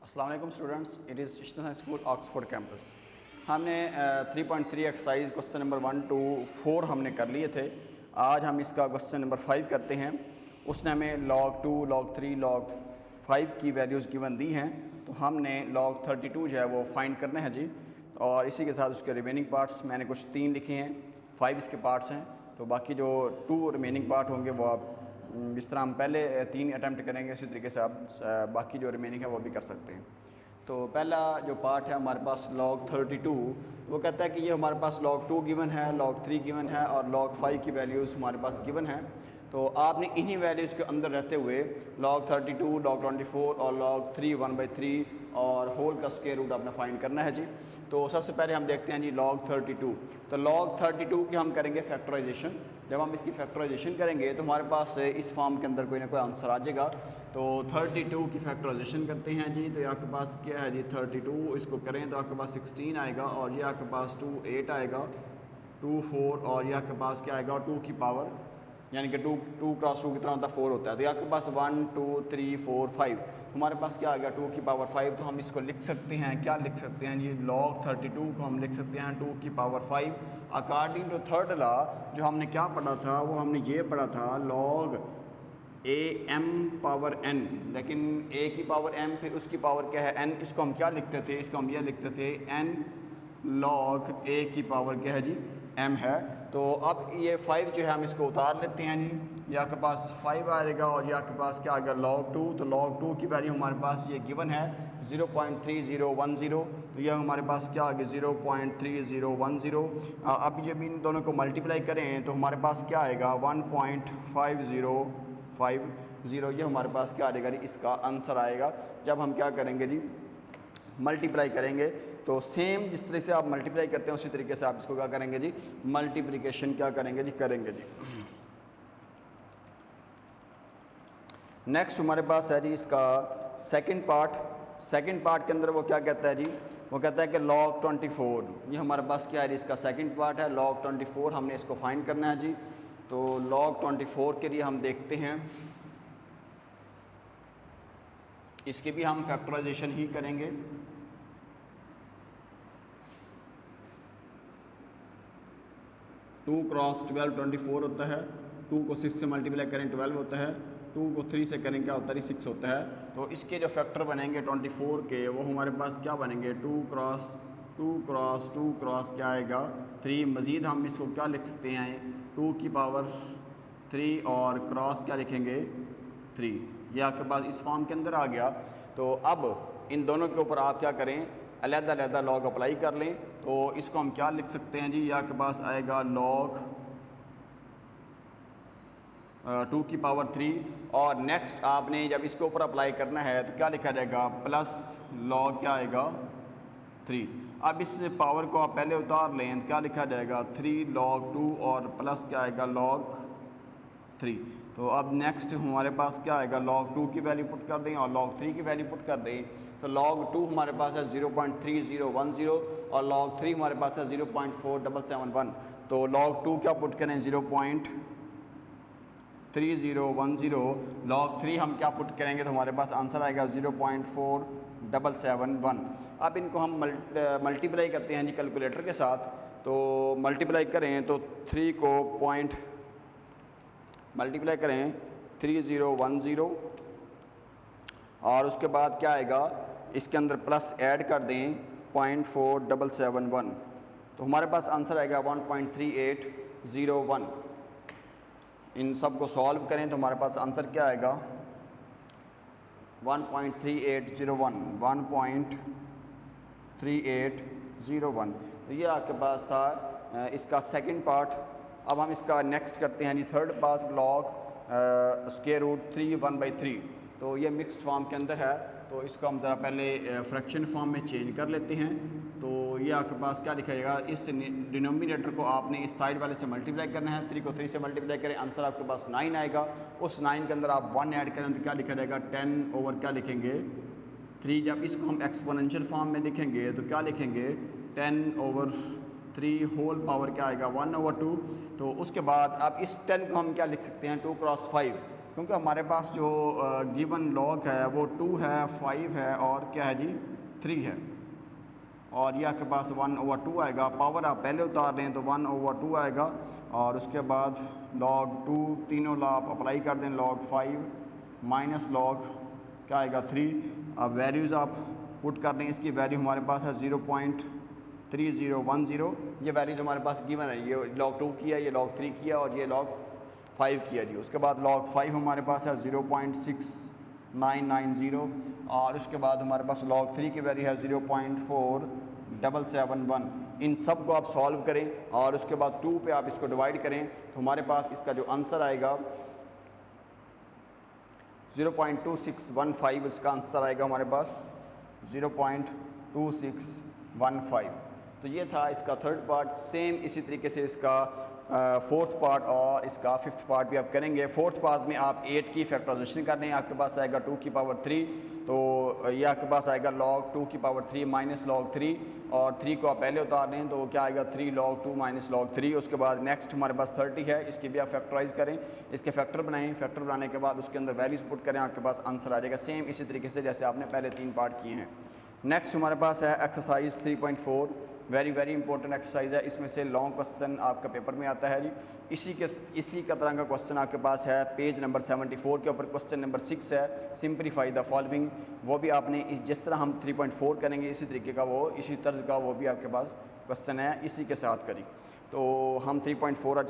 अस्सलाम वालेकुम students, it is Ishtihad school Oxford campus. हमने 3.3 एक्सरसाइज क्वेश्चन नंबर 1 to 4 हमने कर लिए थे। आज हम इसका क्वेश्चन नंबर 5 करते हैं। उसने हमें log 2, log 3, log 5 की वैल्यूज़ गिवन दी हैं, तो हमने log 32 जो है वो फाइंड करना है जी। और इसी के साथ उसके रिमेनिंग पार्ट्स मैंने कुछ 3 लिखे हैं, 5 इसके पार्ट्स हैं, तो बाकी जो 2 रिमेनिंग पार्ट होंगे वो आप जिस तरह हम पहले 3 अटैम्प्ट करेंगे उसी तरीके से आप बाकी जो रिमेनिंग है वो भी कर सकते हैं। तो पहला जो पार्ट है हमारे पास log 32, वो कहता है कि ये हमारे पास log 2 गिवन है, log 3 गिवन है और log 5 की वैल्यूज़ हमारे पास गिवन है। तो आपने इन्हीं वैल्यूज़ के अंदर रहते हुए log 32, log 24 और log 3 1/3 और होल का स्क्वायर रूट आपने फाइंड करना है जी। तो सबसे पहले हम देखते हैं जी log 32। तो log 32 की हम करेंगे फैक्टराइजेशन। जब हम इसकी फैक्टराइजेशन करेंगे तो हमारे पास इस फॉर्म के अंदर कोई ना कोई आंसर आ जाएगा। तो 32 की फैक्टराइजेशन करते हैं जी। तो ये आपके पास क्या है जी 32, इसको करें तो आपके पास 16 आएगा और ये आपके पास 2 8 आएगा, 2 4 और ये आपके पास क्या आएगा 2 की पावर, यानी कि 2 क्रॉस 2 कितना होता है 4 होता है। तो ये आपके पास 1 2 3 4 5, हमारे पास क्या आ गया 2 की पावर 5। तो हम इसको लिख सकते हैं, क्या लिख सकते हैं जी log 32 को हम लिख सकते हैं 2 की power 5। According to third law जो हमने क्या पढ़ा था वो हमने ये पढ़ा था log am पावर n, लेकिन a की पावर m फिर उसकी पावर क्या है n, इसको हम क्या लिखते थे, इसको हम ये लिखते थे n log a की पावर क्या है जी m है। तो अब ये 5 जो है हम इसको उतार लेते हैं जी। ये आपके पास 5 आएगा और ये आपके पास क्या आ गया log 2। तो log 2 की वैल्यू हमारे पास ये गिवन है 0.3010। तो यह हमारे पास क्या आ गया 0.3010। अब ये भी इन दोनों को मल्टीप्लाई करें तो हमारे पास क्या आएगा 1.5050। ये हमारे पास क्या आएगा जी, इसका आंसर आएगा जब हम क्या करेंगे जी मल्टीप्लाई करेंगे। तो सेम जिस तरह से आप मल्टीप्लाई करते हैं उसी तरीके से आप इसको क्या करेंगे जी मल्टीप्लिकेशन क्या करेंगे जी करेंगे जी। नेक्स्ट हमारे पास है जी इसका सेकंड पार्ट। सेकंड पार्ट के अंदर वो क्या कहता है जी, वो कहता है कि log 24, ये हमारे पास क्या है जी इसका सेकंड पार्ट है log 24। हमने इसको फाइंड करना है जी। तो log 24 के लिए हम देखते हैं, इसकी भी हम फैक्टराइजेशन ही करेंगे। टू क्रॉस 12 24 होता है, 2 को 6 से मल्टीप्लाई करें 12 होता है, 2 को 3 से करें क्या होता है 6 होता है। तो इसके जो फैक्टर बनेंगे 24 के वो हमारे पास क्या बनेंगे 2 क्रॉस 2 क्रॉस क्या आएगा 3। मज़ीद हम इसको क्या लिख सकते हैं 2 की पावर 3 और क्रॉस क्या लिखेंगे 3। ये आपके पास इस फॉर्म के अंदर आ गया। तो अब इन दोनों के ऊपर आप क्या करें अलग-अलग लॉग अप्लाई कर लें। तो इसको हम क्या लिख सकते हैं जी, ये आपके पास आएगा log 2 की पावर 3 और नेक्स्ट आपने जब इसके ऊपर अप्लाई करना है तो क्या लिखा जाएगा प्लस log क्या आएगा 3। अब इस पावर को आप पहले उतार लें तो क्या लिखा जाएगा 3 log 2 और प्लस क्या आएगा log 3। तो अब नेक्स्ट हमारे पास क्या आएगा log 2 की वैल्यू पुट कर दें और log 3 की वैल्यू पुट कर दें। तो log 2 हमारे पास है 0.3010 और log 3 हमारे पास है 0.4771। तो log 2 क्या पुट करें 0.3010, log 3 हम क्या पुट करेंगे तो हमारे पास आंसर आएगा 0.4771। अब इनको हम मल्टीप्लाई करते हैं जी कैलकुलेटर के साथ। तो मल्टीप्लाई करें तो 3 को मल्टीप्लाई करें 3010 और उसके बाद क्या आएगा इसके अंदर प्लस ऐड कर दें 0.4771। तो हमारे पास आंसर आएगा 1.3801। इन सब को सॉल्व करें तो हमारे पास आंसर क्या आएगा 1.3801। तो ये आपके पास था इसका सेकंड पार्ट। अब हम इसका नेक्स्ट करते हैं जी third part log square root 3 1/3। तो ये मिक्स्ड फॉर्म के अंदर है, तो इसको हम ज़रा पहले फ्रैक्शन फॉर्म में चेंज कर लेते हैं। तो ये आपके पास क्या लिखा जाएगा, इस डिनोमिनेटर को आपने इस साइड वाले से मल्टीप्लाई करना है। 3 को 3 से मल्टीप्लाई करें, आंसर आपके पास 9 आएगा। उस 9 के अंदर आप 1 ऐड करें तो क्या लिखा जाएगा 10 ओवर क्या लिखेंगे 3। जब इसको हम एक्सपोनेंशियल फॉर्म में लिखेंगे तो क्या लिखेंगे 10 ओवर 3 होल पावर क्या आएगा 1/2। तो उसके बाद अब इस 10 को हम क्या लिख सकते हैं 2 क्रॉस 5। क्योंकि हमारे पास जो गिवन लॉग है वो 2 है, 5 है और क्या है जी 3 है, और ये आपके पास 1/2 आएगा। पावर आप पहले उतार लें तो 1/2 आएगा, और उसके बाद log 2 तीनों ला आप अप्लाई कर दें, log 5 माइनस log क्या आएगा 3। अब वैल्यूज़ आप पुट कर दें, इसकी वैल्यू हमारे पास है 0.3010, ये वैल्यूज़ हमारे पास गिवन है, ये log 2 की है, ये log 3 की है और ये log 5 की है जी। उसके बाद log 5 हमारे पास है 0.6990, और उसके बाद हमारे पास log 3 की वैल्यू है 0.4771। इन सब को आप सॉल्व करें और उसके बाद 2 पे आप इसको डिवाइड करें तो हमारे पास इसका जो आंसर आएगा 0.2615, इसका आंसर आएगा हमारे पास 0.2615। तो ये था इसका थर्ड पार्ट। सेम इसी तरीके से इसका फोर्थ पार्ट और इसका फिफ्थ पार्ट भी आप करेंगे। फोर्थ पार्ट में आप 8 की फैक्टराइजेशन कर दें, आपके पास आएगा 2 की पावर 3, तो ये आपके पास आएगा log 2 की पावर 3 माइनस log 3, और 3 को आप पहले उतार लें तो क्या आएगा 3 log 2 माइनस log 3। उसके बाद नेक्स्ट हमारे पास 30 है, इसकी भी आप फैक्टराइज करें, इसके फैक्टर बनाएं, फैक्टर बनाने के बाद उसके अंदर वैल्यूज पुट करें, आपके पास आंसर आ जाएगा सेम इसी तरीके से जैसे आपने पहले 3 पार्ट किए हैं। नेक्स्ट हमारे पास है एक्सरसाइज 3.4, वेरी इंपॉर्टेंट एक्सरसाइज है। इसमें से लॉन्ग क्वेश्चन आपका पेपर में आता है जी। इसी का तरह का क्वेश्चन आपके पास है पेज नंबर 74 के ऊपर, क्वेश्चन नंबर 6 है, सिंप्लीफाई द फॉलोइंग। वो भी आपने जिस तरह हम 3.4 करेंगे इसी तरीके का वो इसी तर्ज का वो भी आपके पास क्वेश्चन है, इसी के साथ करी। तो हम 3.4 आज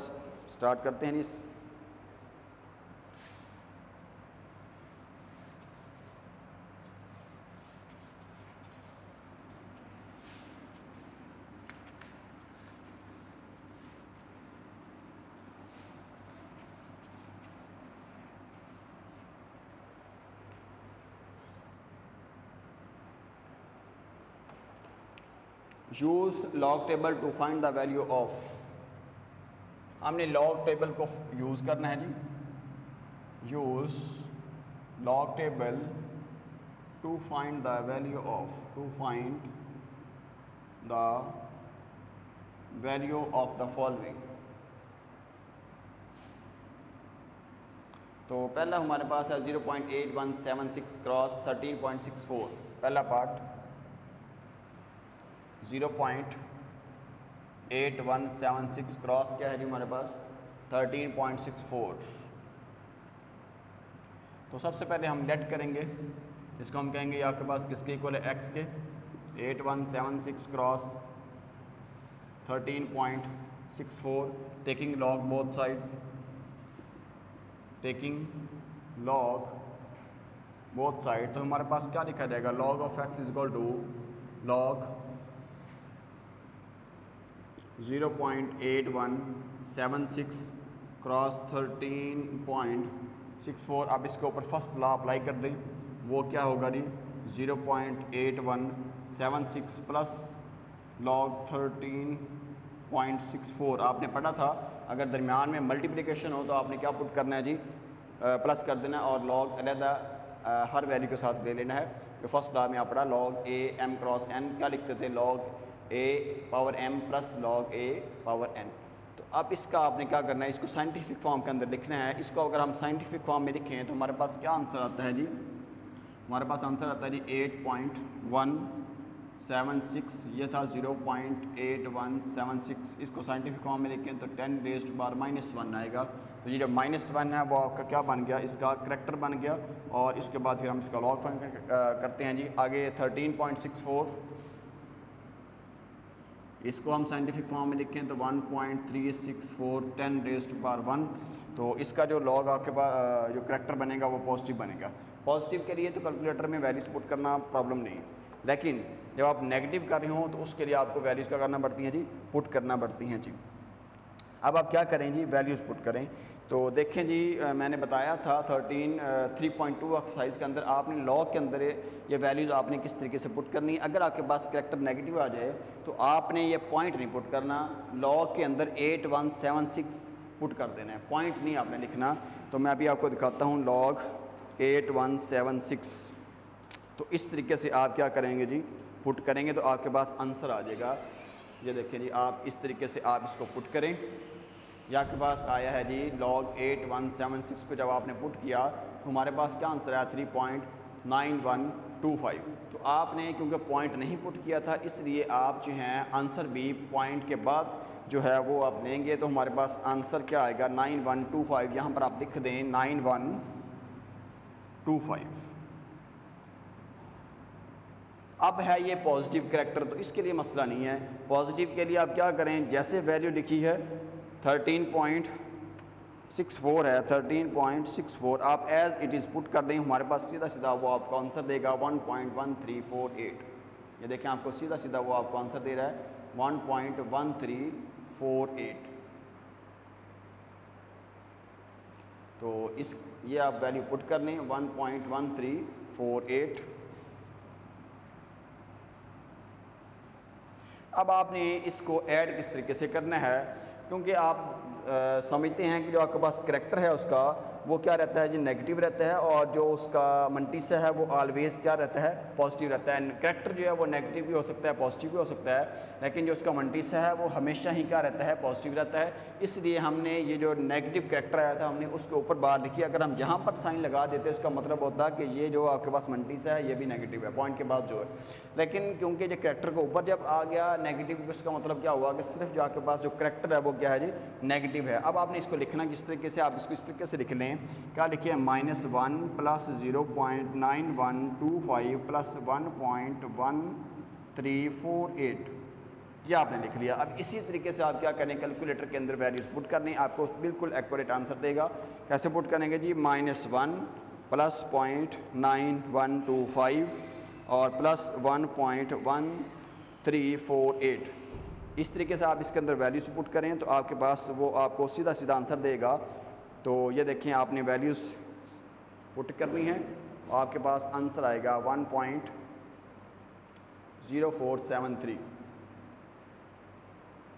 स्टार्ट करते हैं जी। Use log table to find the value of. हमने लॉग टेबल को यूज़ करना है जी। Use log table to find the value of, to find the value of the following. तो पहला हमारे पास है 0.8176 क्रॉस 13.64, पहला पार्ट 0.8176 क्रॉस क्या है जी हमारे पास 13.64। तो सबसे पहले हम लेट करेंगे, इसको हम कहेंगे आपके पास किसके इक्वल है, x के। 8176 cross 13.64, taking log both side, taking log both side. तो हमारे पास क्या लिखा जाएगा, log of x is equal to log 0.8176 cross 13.64। अब इसके ऊपर फर्स्ट लॉ अप्लाई कर दें, वो क्या होगा जी 0.8176 प्लस लॉग 13.64। आपने पढ़ा था अगर दरमियान में मल्टीप्लिकेशन हो तो आपने क्या पुट करना है जी, प्लस कर देना और लॉग अलहदा हर वैल्यू के साथ ले लेना है। तो फर्स्ट लॉ में आप पढ़ा log A M cross N, क्या लिखते थे log A power m plus log A power n। तो अब इसका आपने क्या करना है, इसको साइंटिफिक फॉर्म के अंदर लिखना है। इसको अगर हम साइंटिफिक फॉर्म में लिखें तो हमारे पास क्या आंसर आता है जी, हमारे पास आंसर आता है जी 8.176। ये था 0.8176, इसको साइंटिफिक फॉर्म में लिखें तो 10⁻⁻1 आएगा। तो ये जो -1 है वो आपका क्या बन गया, इसका करैक्टर बन गया। और इसके बाद फिर हम इसका लॉग फाइंड करते हैं जी। आगे 13.64, इसको हम साइंटिफिक फॉर्म में लिखें तो 1.364 10⁻1। तो इसका जो लॉग आपके पास जो करैक्टर बनेगा वो पॉजिटिव बनेगा। पॉजिटिव के लिए तो कैलकुलेटर में वैल्यूज पुट करना प्रॉब्लम नहीं, लेकिन जब आप नेगेटिव कर रहे हो तो उसके लिए आपको वैल्यूज़ क्या करना पड़ती हैं जी, पुट करना पड़ती हैं जी। अब आप क्या करें जी, वैल्यूज़ पुट करें। तो देखें जी मैंने बताया था 3.2 एक्सरसाइज के अंदर आपने लॉग के अंदर ये वैल्यूज़ आपने किस तरीके से पुट करनी है। अगर आपके पास करैक्टर नेगेटिव आ जाए तो आपने ये पॉइंट नहीं पुट करना, लॉग के अंदर 8176 पुट कर देना है, पॉइंट नहीं आपने लिखना। तो मैं अभी आपको दिखाता हूँ लॉग 8176। तो इस तरीके से आप क्या करेंगे जी, पुट करेंगे तो आपके पास आंसर आ जाएगा। ये देखें जी, आप इस तरीके से आप इसको पुट करें ये आपके पास आया है जी log 8176 को जब आपने पुट किया तो हमारे पास क्या आंसर आया 3.9125। तो आपने क्योंकि पॉइंट नहीं पुट किया था इसलिए आप जो हैं आंसर भी पॉइंट के बाद जो है वो आप लेंगे। तो हमारे पास आंसर क्या आएगा 9125, यहाँ पर आप लिख दें 9125। अब है ये पॉजिटिव करैक्टर, तो इसके लिए मसला नहीं है। पॉजिटिव के लिए आप क्या करें, जैसे वैल्यू लिखी है 13.64 है, 13.64 आप एज इट इज़ पुट कर दें, हमारे पास सीधा सीधा वो आपको आंसर देगा 1.1348। ये देखें आपको सीधा सीधा वो आपको आंसर दे रहा है 1.1348। तो इस ये आप वैल्यू पुट कर लें 1.1348। अब आपने इसको ऐड किस तरीके से करना है, क्योंकि आप समझते हैं कि जो आपके पास करैक्टर है उसका वो क्या रहता है जी नेगेटिव रहता है, और जो उसका मंटीसा है वो ऑलवेज क्या रहता है पॉजिटिव रहता है। करैक्टर जो है वो नेगेटिव भी हो सकता है पॉजिटिव भी हो सकता है, लेकिन जो उसका मंटीसा है वो हमेशा ही क्या रहता है पॉजिटिव रहता है। इसलिए हमने ये जो नेगेटिव करैक्टर आया था हमने उसके ऊपर बार लिखी। अगर हम यहाँ पर साइन लगा देते उसका मतलब होता है कि ये जो आपके पास मंटीसा है ये भी नेगेटिव है पॉइंट के बाद जो है। लेकिन क्योंकि जो करैक्टर के ऊपर जब आ गया नेगेटिव, उसका मतलब क्या हुआ कि सिर्फ जो आपके पास जो करैक्टर है वो क्या है जी नेगेटिव है। अब आपने इसको लिखना किस तरीके से, आप इसको इस तरीके से लिख लें, क्या लिखिए -1 प्लस 0.9125 प्लस 1.1348, ये आपने लिख लिया। अब इसी तरीके से आप क्या करें, कैलकुलेटर के अंदर वैल्यूज पुट कर लें, आपको बिल्कुल एक्यूरेट आंसर देगा। कैसे पुट करेंगे जी, -1 प्लस 0.9125 और प्लस 1.1348। इस तरीके से आप इसके अंदर वैल्यूज पुट करें तो आपके पास वो आपको सीधा सीधा आंसर देगा। तो ये देखें आपने वैल्यूज़ पुट करनी है, आपके पास आंसर आएगा 1.0473,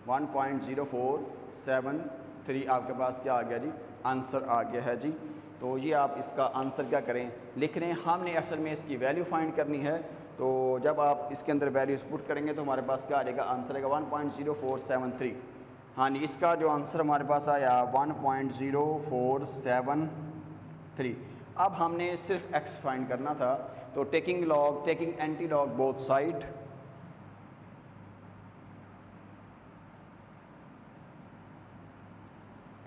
1.0473 आपके पास क्या आ गया जी आंसर आ गया है जी। तो ये आप इसका आंसर क्या करें लिख रहे हैं, हमने असल में इसकी वैल्यू फाइंड करनी है। तो जब आप इसके अंदर वैल्यूज पुट करेंगे तो हमारे पास क्या आ जाएगा आंसर आएगा 1.0473। हाँ जी, इसका जो आंसर हमारे पास आया 1.0473। अब हमने सिर्फ x फाइंड करना था, तो taking anti log both side,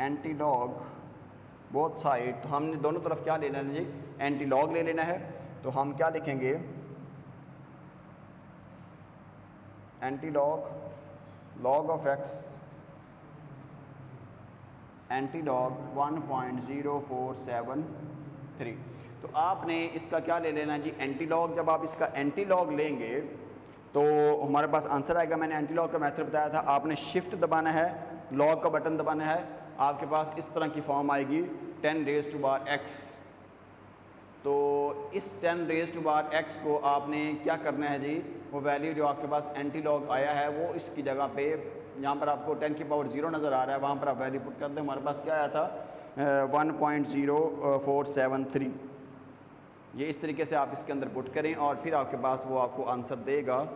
anti log both side, तो हमने दोनों तरफ क्या ले लेना जी एंटी लॉग ले लेना है। तो हम क्या लिखेंगे, anti log of x anti log 1.0473। तो आपने इसका क्या ले लेना जी एंटी लॉग। जब आप इसका एंटी लॉग लेंगे तो हमारे पास आंसर आएगा। मैंने एंटी लॉग का मेथड बताया था, आपने शिफ्ट दबाना है, लॉग का बटन दबाना है, आपके पास इस तरह की फॉर्म आएगी 10⁻x। तो इस 10⁻x को आपने क्या करना है जी, वो वैल्यू जो आपके पास एंटी लॉग आया है वो इसकी जगह पे, यहाँ पर आपको 10⁻0 नज़र आ रहा है, वहाँ पर आप वैल्यू पुट कर दें। हमारे पास क्या आया था 1.0473। ये इस तरीके से आप इसके अंदर पुट करें और फिर आपके पास वो आपको आंसर देगा।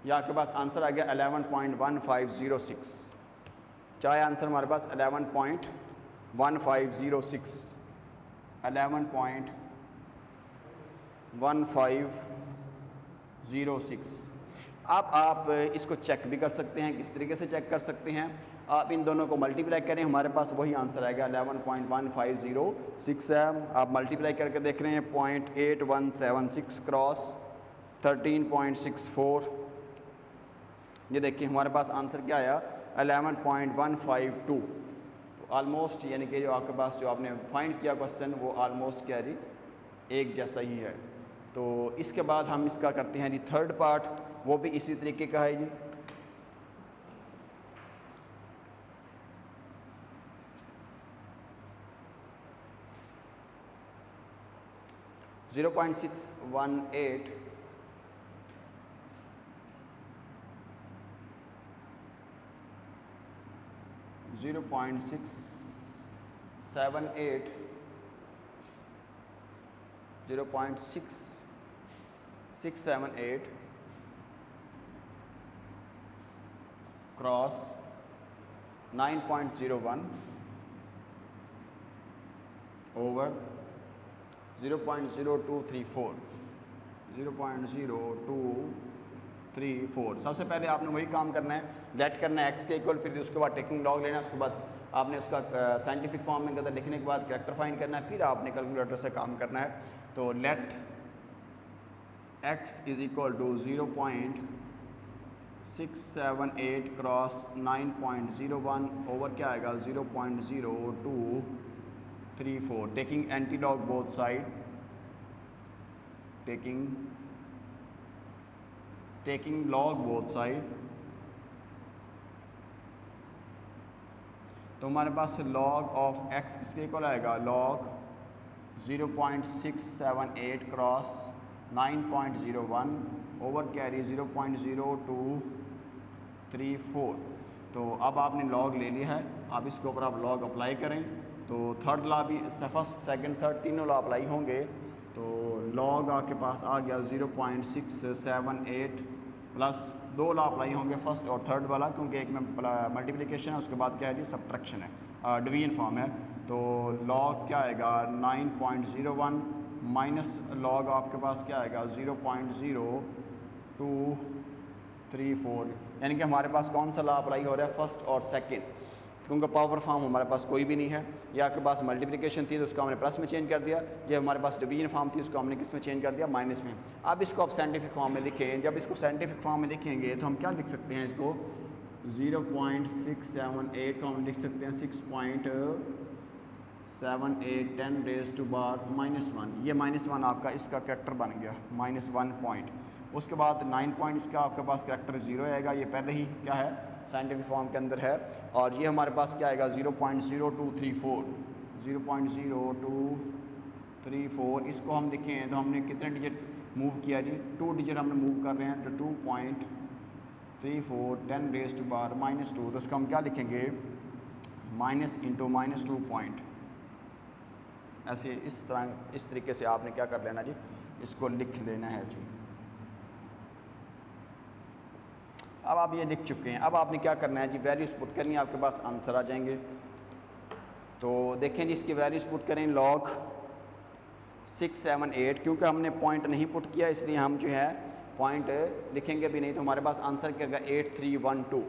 ये आपके पास आंसर आ गया 11.1506। चाहे आंसर हमारे पास 11.1506, 11.1506। अब आप इसको चेक भी कर सकते हैं, किस तरीके से चेक कर सकते हैं, आप इन दोनों को मल्टीप्लाई करें, हमारे पास वही आंसर आएगा 11.1506 है। आप मल्टीप्लाई करके देख रहे हैं 0.8176 क्रॉस 13.64, ये देखिए हमारे पास आंसर क्या आया 11.152। तो आलमोस्ट यानी कि जो आपके पास जो आपने फाइंड किया क्वेश्चन वो आलमोस्ट क्या जी एक जैसा ही है। तो इसके बाद हम इसका करते हैं जी थर्ड पार्ट, वो भी इसी तरीके का है जी। (0.618) 0.678 0.6678 क्रॉस 9.01 ओवर 0.0234 सबसे पहले आपने वही काम करना है, लेट करना है एक्स के इक्वल, फिर उसके बाद टेकिंग लॉग लेना है, उसके बाद आपने उसका साइंटिफिक फॉर्म में कहता लिखने के बाद कैरेक्टर फाइंड करना है, फिर आपने कैलकुलेटर से काम करना है। तो let x is equal to 0.678 cross 9.01 over क्या आएगा 0.0234, taking anti log both side, taking log both side. तो हमारे पास लॉग ऑफ x किसके इक्वल आएगा, लॉग 0.678 क्रॉस 9.01 ओवर कैरी 0.0234। तो अब आपने लॉग ले लिया है, अब इसके ऊपर आप लॉग अप्लाई करें। तो थर्ड लॉ भी, फर्स्ट सेकंड थर्ड तीनों लॉ अप्लाई होंगे। तो लॉग आपके पास आ गया 0.678 प्लस 2 लॉ अप्लाई होंगे फर्स्ट और थर्ड वाला, क्योंकि एक में मल्टीप्लिकेशन है, उसके बाद क्या है जी सब्ट्रैक्शन है, डिवीजन फॉर्म है। तो लॉग क्या आएगा 9.01 माइनस लॉग आपके पास क्या आएगा 0.0234, यानी कि हमारे पास कौन सा लॉ अप्लाई हो रहा है, फर्स्ट और सेकंड, क्योंकि पावर फॉर्म हमारे पास कोई भी नहीं है। ये आपके पास मल्टीप्लिकेशन थी तो उसको हमने प्लस में चेंज कर दिया, ये हमारे पास डिवीजन फॉर्म थी उसको हमने किस में चेंज कर दिया, माइनस में। अब इसको आप साइंटिफिक फॉर्म में लिखें, जब इसको साइंटिफिक फॉर्म में लिखेंगे तो हम क्या लिख सकते हैं, इसको 0.678 को हम लिख सकते हैं 6.78 10 रेज़ टू पावर -1। ये -1 आपका इसका कैरेक्टर बन गया, -1 पॉइंट। उसके बाद 9 पॉइंट इसका आपके पास कैरेक्टर 0 आएगा, ये पहले ही क्या है साइंटिफिक फॉर्म के अंदर है। और ये हमारे पास क्या आएगा 0.0234, इसको हम लिखें तो हमने कितने डिजिट मूव किया जी, 2 डिजिट हमने मूव कर रहे हैं, तो 2.34 10 रेज़ टू पावर -2। तो उसको हम क्या लिखेंगे, माइनस इंटू -2 पॉइंट, ऐसे इस तरीके से आपने क्या कर लेना जी, इसको लिख लेना है जी। अब आप ये लिख चुके हैं, अब आपने क्या करना है जी, वैल्यूज़ पुट करनी है, आपके पास आंसर आ जाएंगे। तो देखें जी, इसकी वैल्यूज़ पुट करें, लॉग 678, क्योंकि हमने पॉइंट नहीं पुट किया इसलिए हम जो है पॉइंट लिखेंगे भी नहीं, तो हमारे पास आंसर क्या होगा 8312।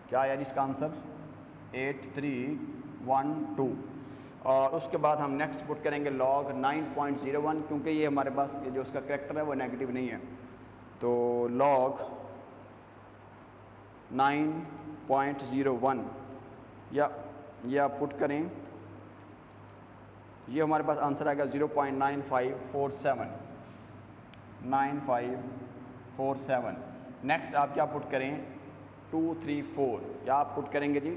क्या है इसका आंसर 8312। और उसके बाद हम नेक्स्ट पुट करेंगे लॉग 9.01, क्योंकि ये हमारे पास ये जो उसका कैरेक्टर है वो नेगेटिव नहीं है। तो लॉग 9.01 या आप पुट करें, ये हमारे पास आंसर आएगा 0.9547। नेक्स्ट आप क्या पुट करें 234, या आप पुट करेंगे जी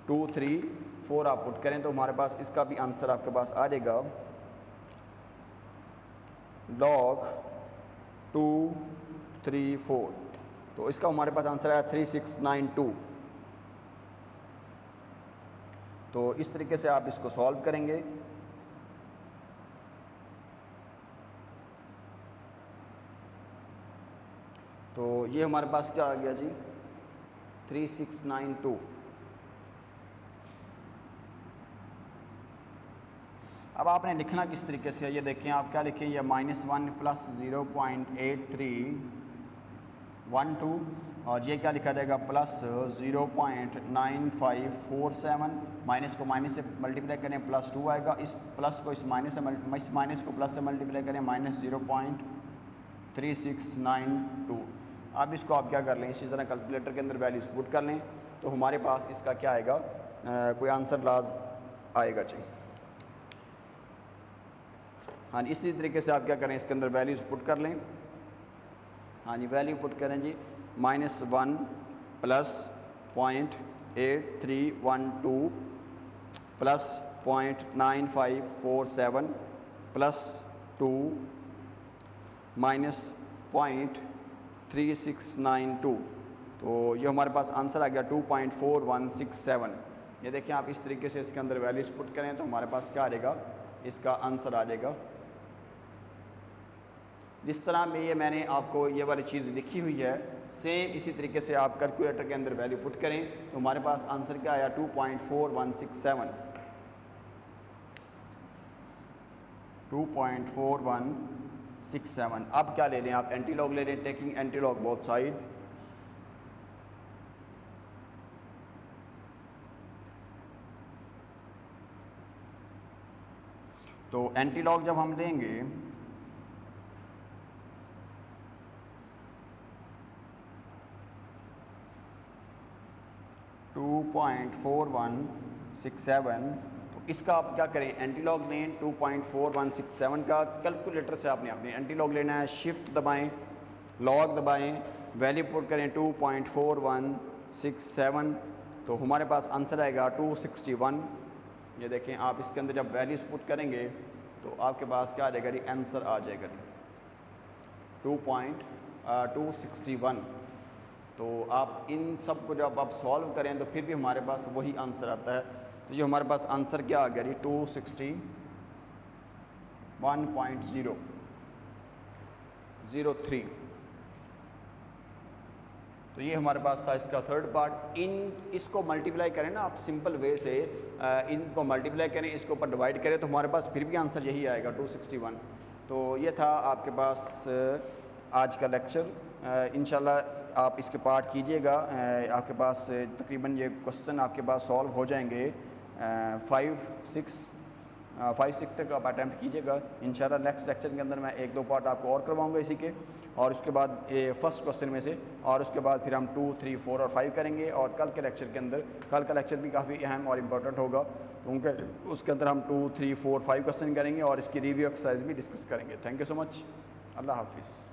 234 आप पुट करें, तो हमारे पास इसका भी आंसर आपके पास आ जाएगा लॉग 234। तो इसका हमारे पास आंसर आया 3692। तो इस तरीके से आप इसको सॉल्व करेंगे। तो ये हमारे पास क्या आ गया जी 3692। अब आपने लिखना किस तरीके से है, ये देखें आप क्या लिखें, ये -1 प्लस 0.8312, और ये क्या लिखा जाएगा प्लस 0.9547, माइनस को माइनस से मल्टीप्लाई करें +2 आएगा, इस प्लस को इस माइनस को प्लस से मल्टीप्लाई करें -0.3692। अब इसको आप क्या कर लें, इसी तरह कैलकुलेटर के अंदर वैल्यूज पुट कर लें, तो हमारे पास इसका क्या आएगा, कोई आंसर लाज आएगा जी। हाँ जी, इसी तरीके से आप क्या करें, इसके अंदर वैल्यूज पुट कर लें। हाँ जी, वैल्यू पुट करें जी, -1 प्लस 0.8312 प्लस 0.9547 प्लस 2 माइनस 0.3692। तो ये हमारे पास आंसर आ गया 2.4167। ये देखें आप इस तरीके से इसके अंदर वैल्यूज पुट करें तो हमारे पास क्या आ जाएगा, इसका आंसर आ जाएगा जिस तरह में ये मैंने आपको ये वाली चीज़ लिखी हुई है, सेम इसी तरीके से आप कैलकुलेटर के अंदर वैल्यू पुट करें तो हमारे पास आंसर क्या आया 2.4167। 2.4167। अब क्या ले लें आप, एंटी लॉग ले लें, taking anti log both side. तो एंटी लॉग जब हम लेंगे टू 2.4167, तो इसका आप क्या करें, एंटी लॉग लें 2.4167 का। कैलकुलेटर से आपने अपने एंटी लॉग लेना है, शिफ्ट दबाएं, लॉग दबाएं, वैल्यू पुट करें 2.4167, तो हमारे पास आंसर आएगा 261। ये देखें आप, इसके अंदर जब वैल्यूज़ पुट करेंगे तो आपके पास क्या आ जाएगा, आंसर आ जाएगा 2.261। तो आप इन सब को जब आप सॉल्व करें तो फिर भी हमारे पास वही आंसर आता है। तो ये हमारे पास आंसर क्या आ गया, 261.003। तो ये हमारे पास था इसका थर्ड पार्ट। इसको मल्टीप्लाई करें ना आप सिंपल वे से, इनको मल्टीप्लाई करें, इसके ऊपर डिवाइड करें तो हमारे पास फिर भी आंसर यही आएगा 261। तो ये था आपके पास आज का लेक्चर। इंशाल्लाह आप इसके पार्ट कीजिएगा, आपके पास तकरीबन ये क्वेश्चन आपके पास सॉल्व हो जाएंगे 5-6 तक आप अटैम्प्ट कीजिएगा। इंशाल्लाह नेक्स्ट लेक्चर के अंदर मैं 1-2 पार्ट आपको और करवाऊंगा इसी के, और उसके बाद फर्स्ट क्वेश्चन में से, और उसके बाद फिर हम 2, 3, 4 और 5 करेंगे। और कल के लेक्चर के अंदर, कल का लेक्चर भी काफ़ी अहम और इम्पोर्टेंट होगा, तो उसके अंदर हम 2, 3, 4, 5 क्वेश्चन करेंगे और इसकी रिव्यू एक्सरसाइज भी डिस्कस करेंगे। Thank you so much. अल्लाह हाफिज़।